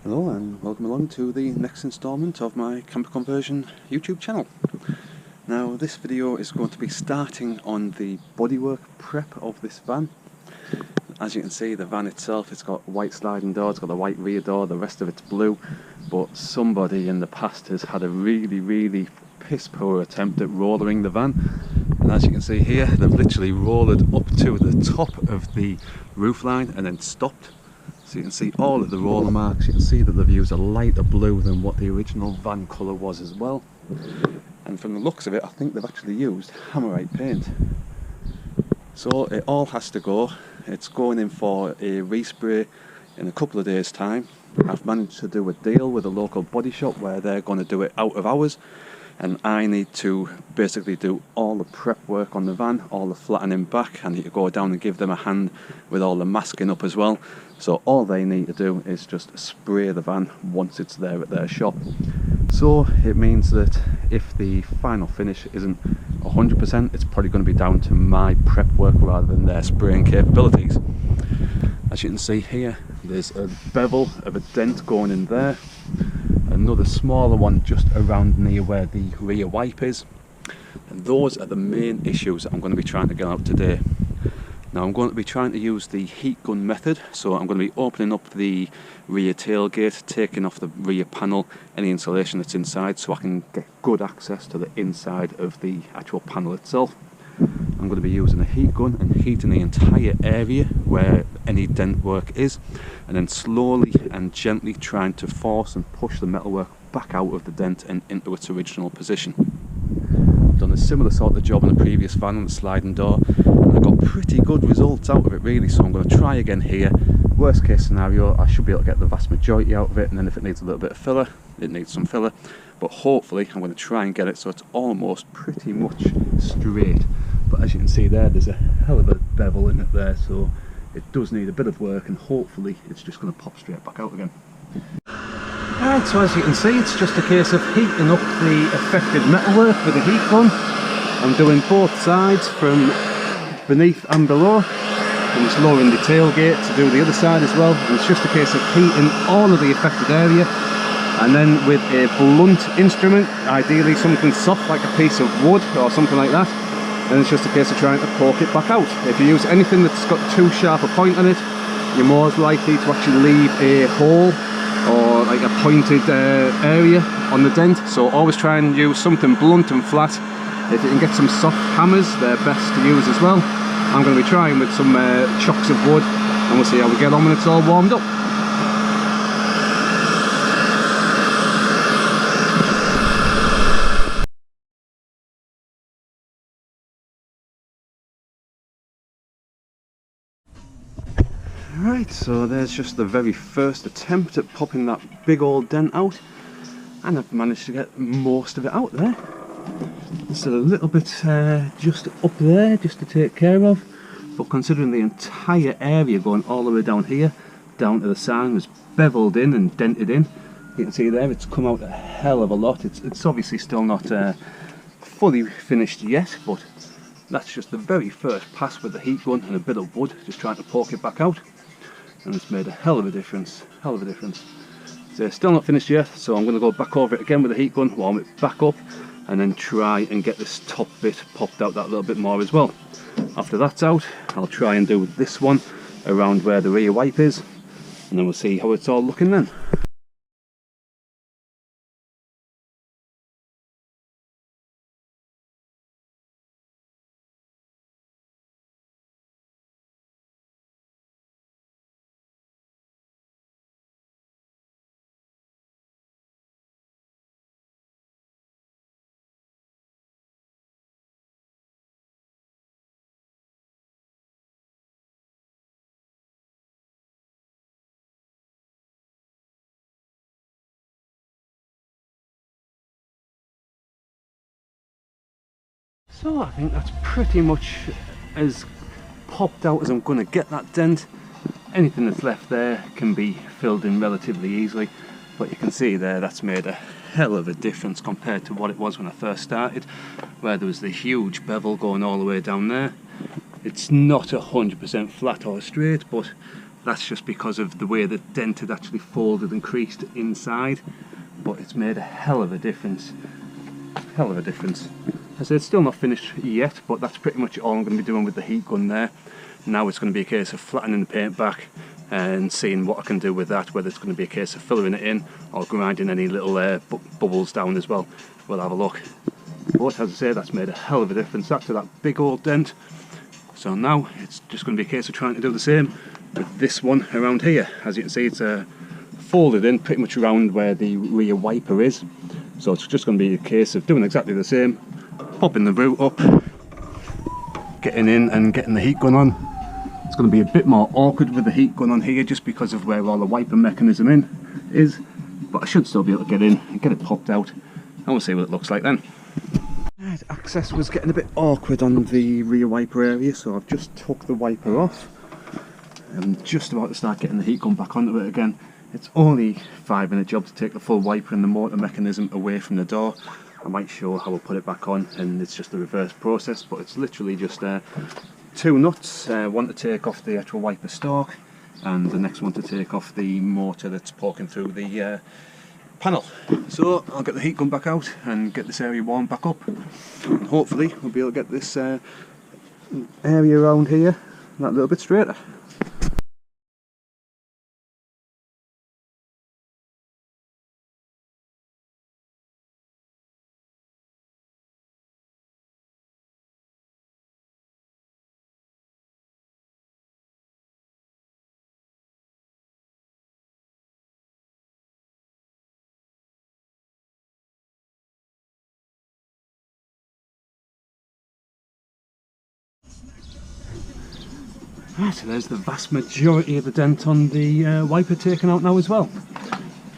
Hello and welcome along to the next instalment of my camper conversion YouTube channel. Now this video is going to be starting on the bodywork prep of this van. As you can see, the van itself, it's got white sliding door, it's got a white rear door, the rest of it's blue, but somebody in the past has had a really piss poor attempt at rollering the van, and as you can see here, they've literally rolled up to the top of the roof line and then stopped. So you can see all of the roller marks. You can see that they've used a lighter blue than what the original van colour was as well. And from the looks of it, I think they've actually used hammerite paint. So it all has to go. It's going in for a respray in a couple of days' time. I've managed to do a deal with a local body shop where they're going to do it out of hours, and I need to basically do all the prep work on the van, all the flattening back. I need to go down and give them a hand with all the masking up as well. So all they need to do is just spray the van once it's there at their shop. So it means that if the final finish isn't 100%, it's probably going to be down to my prep work rather than their spraying capabilities. As you can see here, there's a bevel of a dent going in there, another smaller one just around near where the rear wipe is, and those are the main issues that I'm going to be trying to get out today. Now I'm going to be trying to use the heat gun method, so I'm going to be opening up the rear tailgate, taking off the rear panel, any insulation that's inside, so I can get good access to the inside of the actual panel itself. I'm going to be using a heat gun and heating the entire area where any dent work is, and then slowly and gently trying to force and push the metalwork back out of the dent and into its original position. I've done a similar sort of job on the previous van on the sliding door, and I got pretty good results out of it really, so I'm going to try again here. Worst case scenario, I should be able to get the vast majority out of it, and then if it needs a little bit of filler, it needs some filler, but hopefully I'm going to try and get it so it's almost pretty much straight. But as you can see there, there's a hell of a bevel in it there, so it does need a bit of work, and hopefully it's just going to pop straight back out again. Right, so as you can see, it's just a case of heating up the affected metalwork with a heat gun. I'm doing both sides from beneath and below. I'm just lowering the tailgate to do the other side as well. And it's just a case of heating all of the affected area, and then with a blunt instrument, ideally something soft like a piece of wood or something like that, and it's just a case of trying to poke it back out. If you use anything that's got too sharp a point on it, you're more likely to actually leave a hole or like a pointed area on the dent. So always try and use something blunt and flat. If you can get some soft hammers, they're best to use as well. I'm going to be trying with some chocks of wood, and we'll see how we get on when it's all warmed up. Right, so there's just the very first attempt at popping that big old dent out, and I've managed to get most of it out there. There's a little bit just up there just to take care of, but considering the entire area going all the way down here, down to the sign, was beveled in and dented in, you can see there it's come out a hell of a lot. It's obviously still not fully finished yet, but that's just the very first pass with the heat gun and a bit of wood, just trying to poke it back out. And it's made a hell of a difference, So still not finished yet, so I'm going to go back over it again with the heat gun, warm it back up, and then try and get this top bit popped out that little bit more as well. After that's out, I'll try and do this one around where the rear wipe is, and then we'll see how it's all looking then. So I think that's pretty much as popped out as I'm going to get that dent. Anything that's left there can be filled in relatively easily, but you can see there that's made a hell of a difference compared to what it was when I first started, where there was the huge bevel going all the way down there. It's not 100% flat or straight, but That's just because of the way the dent had actually folded and creased inside, but it's made a hell of a difference. Hell of a difference. I said it's still not finished yet, but that's pretty much all I'm going to be doing with the heat gun there. Now it's going to be a case of flattening the paint back and seeing what I can do with that, whether it's going to be a case of filling it in or grinding any little bubbles down as well. We'll have a look. But as I say, that's made a hell of a difference after that big old dent. So now it's just going to be a case of trying to do the same with this one around here. As you can see, it's folded in pretty much around where the rear wiper is. So it's just going to be a case of doing exactly the same, popping the root up, getting in and getting the heat gun on. It's going to be a bit more awkward with the heat gun on here just because of where all the wiper mechanism is, but I should still be able to get in and get it popped out, and we'll see what it looks like then. Right, access was getting a bit awkward on the rear wiper area, so I've just took the wiper off. I'm just about to start getting the heat gun back onto it again. It's only a 5-minute job to take the full wiper and the motor mechanism away from the door. I might show how I'll put it back on, and it's just the reverse process, but it's literally just 2 nuts, one to take off the actual wiper stalk and the next one to take off the motor that's poking through the panel. So I'll get the heat gun back out and get this area warmed back up, and hopefully we'll be able to get this area around here that little bit straighter. Right, so there's the vast majority of the dent on the wiper taken out now as well.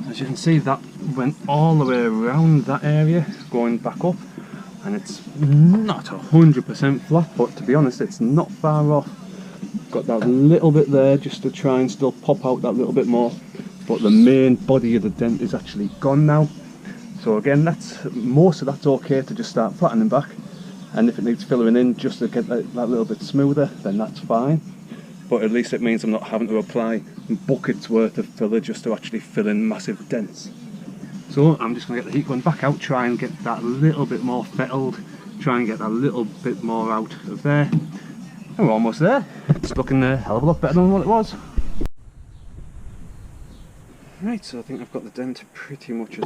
As you can see, that went all the way around that area, going back up, and it's not 100% flat, but to be honest, it's not far off. Got that little bit there just to try and still pop out that little bit more, but the main body of the dent is actually gone now. So again, most of that's okay to just start flattening back, and if it needs filling in just to get that little bit smoother, then that's fine. But at least it means I'm not having to apply buckets worth of filler just to actually fill in massive dents. So I'm just going to get the heat gun back out, try and get that a little bit more fettled, try and get that little bit more out of there. And we're almost there. It's looking a hell of a lot better than what it was. Right, so I think I've got the dent pretty much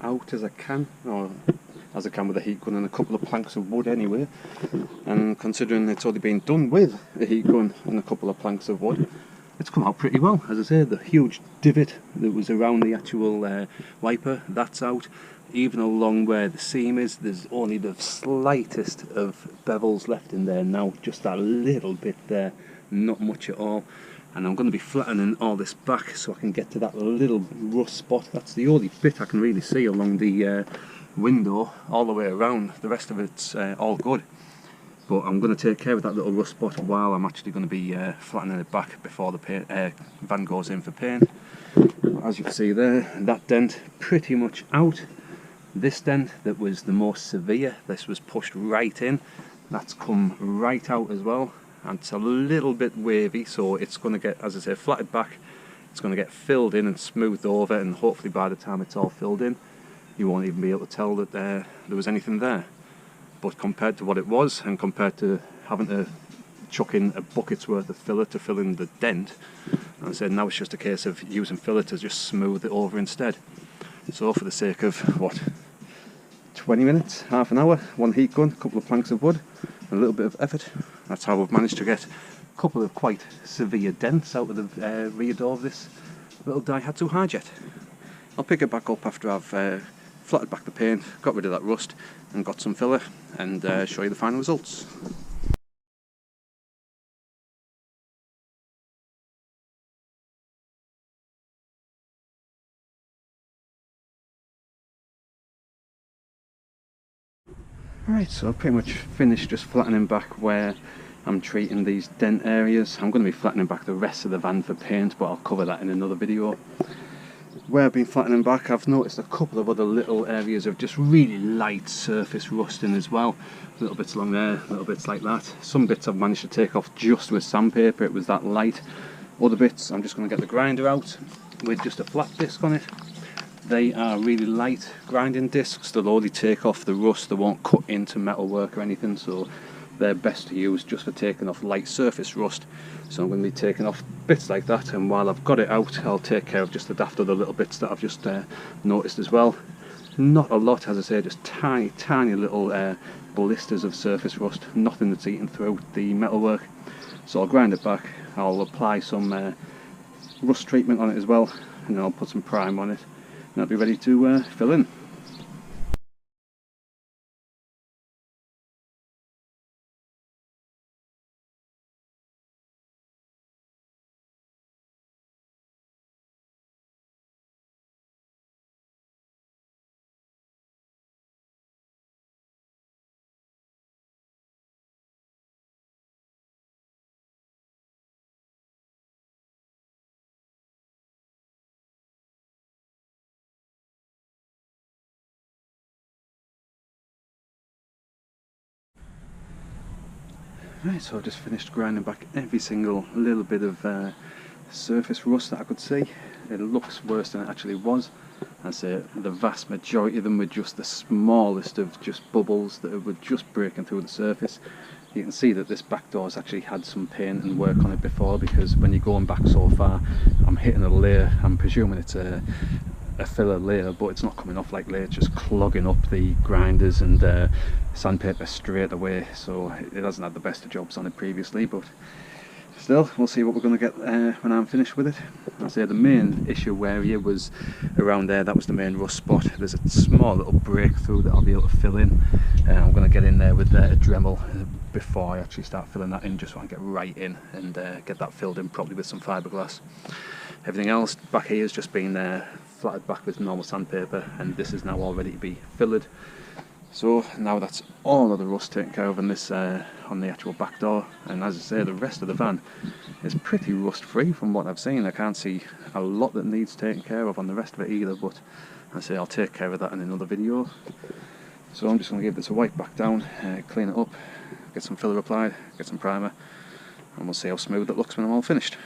out as I can, or as I can with a heat gun and a couple of planks of wood anyway. And considering it's already been done with a heat gun and a couple of planks of wood, it's come out pretty well. As I say, the huge divot that was around the actual wiper, that's out. Even along where the seam is, there's only the slightest of bevels left in there now, just that little bit there, not much at all. And I'm going to be flattening all this back so I can get to that little rust spot. That's the only bit I can really see along the window all the way around. The rest of it's all good. But I'm going to take care of that little rust spot while I'm actually going to be flattening it back before the van goes in for paint. As you can see there, that dent pretty much out. This dent that was the most severe, this was pushed right in. That's come right out as well. And it's a little bit wavy, so it's going to get, as I say, flattened back. It's going to get filled in and smoothed over, and hopefully by the time it's all filled in, you won't even be able to tell that there was anything there. But compared to what it was, and compared to having to chuck in a bucket's worth of filler to fill in the dent, as I said, now it's just a case of using filler to just smooth it over instead. So for the sake of, what, 20 minutes, half an hour, one heat gun, a couple of planks of wood, a little bit of effort, that's how we've managed to get a couple of quite severe dents out of the rear door of this little Daihatsu Hijet. I'll pick it back up after I've flattened back the paint, got rid of that rust and got some filler, and show you the final results. Right, so I've pretty much finished just flattening back where I'm treating these dent areas. I'm going to be flattening back the rest of the van for paint, but I'll cover that in another video. Where I've been flattening back, I've noticed a couple of other little areas of just really light surface rusting as well. Little bits along there, little bits like that. Some bits I've managed to take off just with sandpaper, it was that light. Other bits, I'm just going to get the grinder out with just a flat disc on it. They are really light grinding discs. They'll only take off the rust, they won't cut into metalwork or anything, so they're best to use just for taking off light surface rust. So I'm going to be taking off bits like that, and while I've got it out, I'll take care of just the daft other little bits that I've just noticed as well. Not a lot, as I say, just tiny little blisters of surface rust, nothing that's eaten through the metalwork. So I'll grind it back, I'll apply some rust treatment on it as well, and then I'll put some prime on it, and I'll be ready to fill in. Right, so I've just finished grinding back every single little bit of surface rust that I could see. It looks worse than it actually was. I say the vast majority of them were just the smallest of just bubbles that were just breaking through the surface. You can see that this back door's actually had some paint and work on it before, because when you're going back so far, I'm hitting a layer. I'm presuming it's a filler layer, but it's not coming off like layer, it's just clogging up the grinders and sandpaper straight away, so it hasn't had the best of jobs on it previously, but still, we'll see what we're going to get when I'm finished with it. I'll say the main issue area was around there. That was the main rust spot. There's a small little breakthrough that I'll be able to fill in. I'm going to get in there with a Dremel before I actually start filling that in, just so I can get right in and get that filled in properly with some fiberglass. Everything else back here has just been flattered back with normal sandpaper, and this is now all ready to be filled. So now that's all of the rust taken care of on this on the actual back door, and as I say, the rest of the van is pretty rust free from what I've seen. I can't see a lot that needs taken care of on the rest of it either, but as I say, I'll take care of that in another video. So I'm just going to give this a wipe back down, clean it up, get some filler applied, get some primer, and we'll see how smooth it looks when I'm all finished.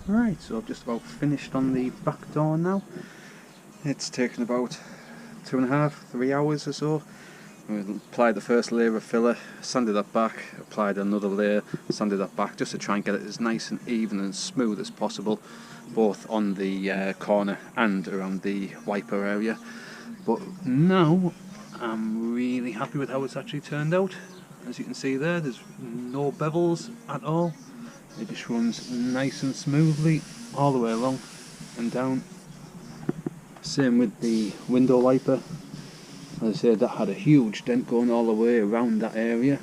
Right, so I've just about finished on the back door now. It's taken about 2.5 to 3 hours or so. We applied the first layer of filler, sanded that back, applied another layer, sanded that back, just to try and get it as nice and even and smooth as possible, both on the corner and around the wiper area. But now I'm really happy with how it's actually turned out. As you can see there's no bevels at all. It just runs nice and smoothly all the way along and down. Same with the window wiper. As I said, that had a huge dent going all the way around that area.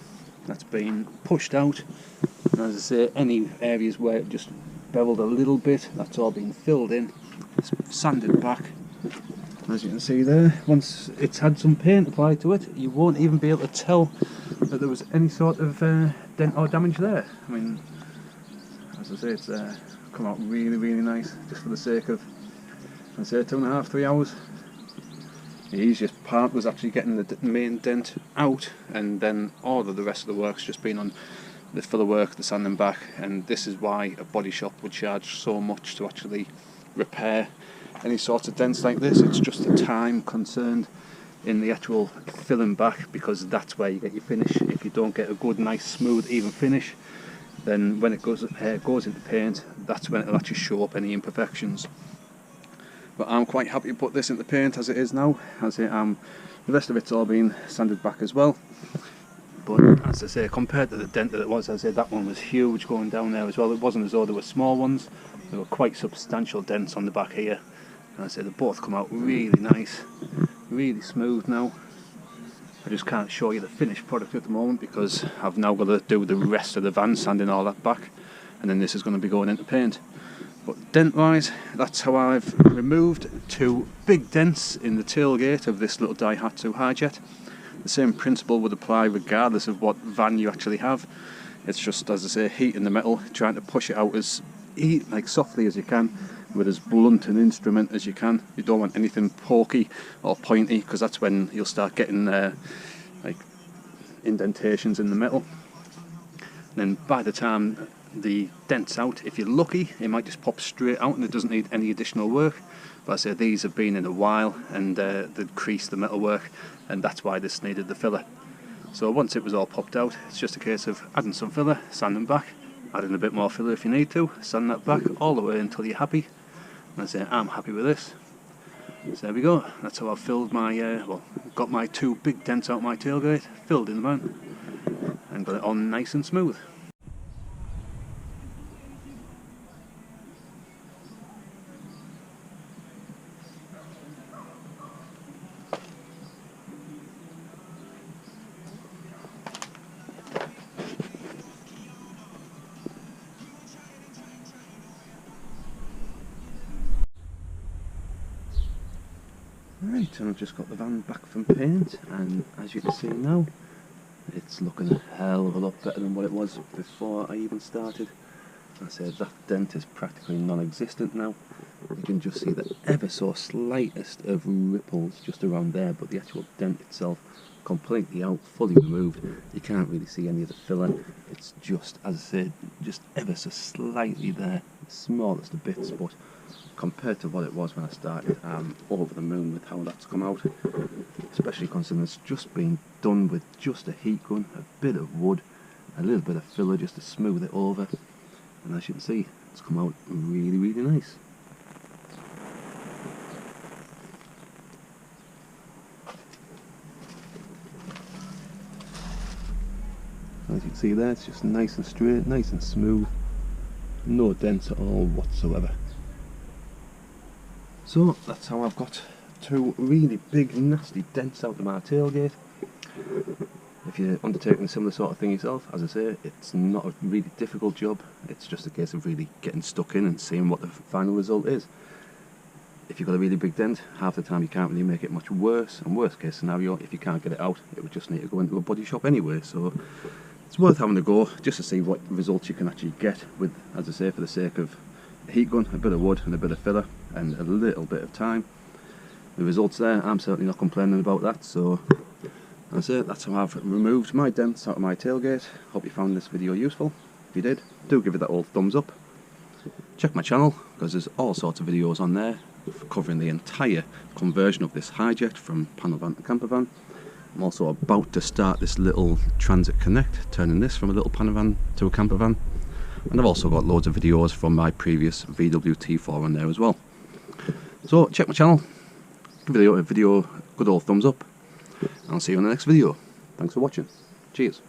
That's been pushed out. And as I say, any areas where it just beveled a little bit, that's all been filled in. It's sanded back. As you can see there, once it's had some paint applied to it, you won't even be able to tell that there was any sort of dent or damage there. I mean, as I say, it's come out really, really nice, just for the sake of, I say, 2.5 to 3 hours. The easiest part was actually getting the main dent out, and then all of the rest of the work's just been on the filler work, the sanding back, and this is why a body shop would charge so much to actually repair any sort of dents like this. It's just the time concerned in the actual filling back, because that's where you get your finish. If you don't get a good, nice, smooth, even finish, then when it goes into paint, that's when it'll actually show up any imperfections. But I'm quite happy to put this into paint as it is now. The rest of it's all been sanded back as well. But as I say, compared to the dent that it was, as I say, that one was huge going down there as well. It wasn't as though there were small ones. There were quite substantial dents on the back here. And as I say, they both come out really nice, really smooth now. I just can't show you the finished product at the moment because I've now got to do the rest of the van, sanding all that back, and then this is going to be going into paint. But dent wise, that's how I've removed 2 big dents in the tailgate of this little Daihatsu Hijet. The same principle would apply regardless of what van you actually have. It's just, as I say, heating the metal, trying to push it out as softly as you can, with as blunt an instrument as you can. You don't want anything pokey or pointy, because that's when you'll start getting like indentations in the metal. And then by the time the dent's out, if you're lucky, it might just pop straight out and it doesn't need any additional work. But I say these have been in a while, and they'd creased the metalwork, and that's why this needed the filler. So once it was all popped out, it's just a case of adding some filler, sanding back, adding a bit more filler if you need to, sand that back all the way until you're happy. And I say I'm happy with this. So there we go. That's how I've filled my, got my 2 big dents out my tailgate, filled in the van, and got it on nice and smooth. Right, and I've just got the van back from paint, and as you can see now, it's looking a hell of a lot better than what it was before I even started. I said that dent is practically non-existent now. You can just see the ever so slightest of ripples just around there, but the actual dent itself completely out, fully removed. You can't really see any of the filler. It's just, as I said, just ever so slightly there, the smallest of bits, but compared to what it was when I started, I'm over the moon with how that's come out, especially considering it's just been done with just a heat gun, a bit of wood, a little bit of filler just to smooth it over, and as you can see, it's come out really, really nice. As you can see there, it's just nice and straight, nice and smooth, no dents at all whatsoever. So that's how I've got 2 really big nasty dents out of my tailgate. If you're undertaking a similar sort of thing yourself, as I say, it's not a really difficult job. It's just a case of really getting stuck in and seeing what the final result is. If you've got a really big dent, half the time you can't really make it much worse, and worst case scenario, if you can't get it out, it would just need to go into a body shop anyway. So it's worth having a go just to see what results you can actually get with, as I say, for the sake of a heat gun, a bit of wood and a bit of filler and a little bit of time. The results there, I'm certainly not complaining about that. So that's it, that's how I've removed my dents out of my tailgate. Hope you found this video useful. If you did, do give it that old thumbs up. Check my channel, because there's all sorts of videos on there covering the entire conversion of this Hijet from panel van to camper van. I'm also about to start this little Transit Connect, turning this from a little panel van to a camper van. And I've also got loads of videos from my previous VW T4 on there as well. So check my channel, give the video a good old thumbs up, and I'll see you in the next video. Thanks for watching. Cheers.